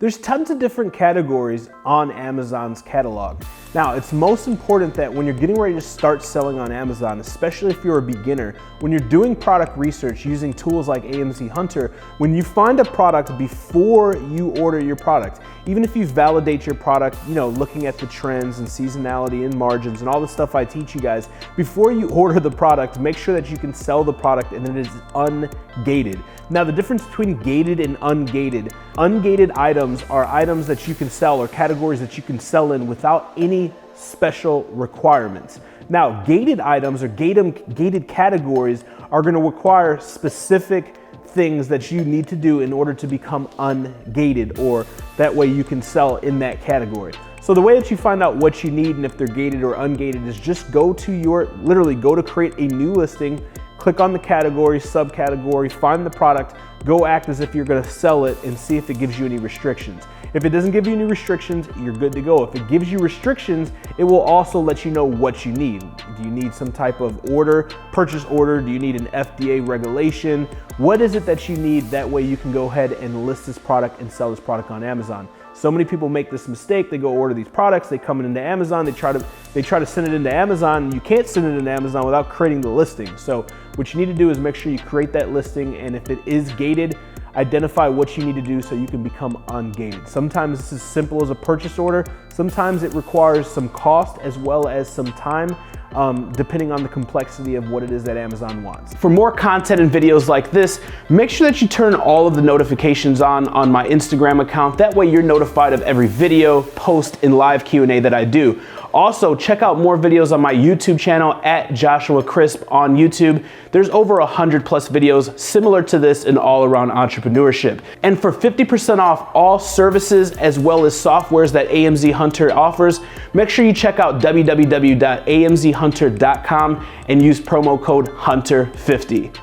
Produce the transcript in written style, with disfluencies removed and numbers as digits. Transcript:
There's tons of different categories on Amazon's catalog. Now, it's most important that when you're getting ready to start selling on Amazon, especially if you're a beginner, when you're doing product research using tools like AMZ Hunter, when you find a product before you order your product, even if you validate your product, looking at the trends and seasonality and margins and all the stuff I teach you guys, before you order the product, make sure that you can sell the product and that it is ungated. Now, the difference between gated and ungated items are items that you can sell or categories that you can sell in without any special requirements. Now, gated items or gated categories are going to require specific things that you need to do in order to become ungated, or that way you can sell in that category. So the way that you find out what you need and if they're gated or ungated is just go to create a new listing, click on the category, subcategory, find the product, go act as if you're gonna sell it and see if it gives you any restrictions. If it doesn't give you any restrictions, you're good to go. If it gives you restrictions, it will also let you know what you need. Do you need some type of purchase order? Do you need an FDA regulation? What is it that you need? That way you can go ahead and list this product and sell this product on Amazon. So many people make this mistake. They go order these products, they come into Amazon, they try to send it into Amazon, and you can't send it into Amazon without creating the listing. So what you need to do is make sure you create that listing, and if it is gated, identify what you need to do so you can become ungated. Sometimes it's as simple as a purchase order. Sometimes it requires some cost as well as some time, depending on the complexity of what it is that Amazon wants. For more content and videos like this, make sure that you turn all of the notifications on my Instagram account. That way you're notified of every video, post, and live Q&A that I do. Also, check out more videos on my YouTube channel at Joshua Crisp on YouTube. There's over 100+ videos similar to this in all around entrepreneurship. And for 50% off all services as well as softwares that AMZ Hunter offers, make sure you check out www.amzhunter.com and use promo code HUNTER50.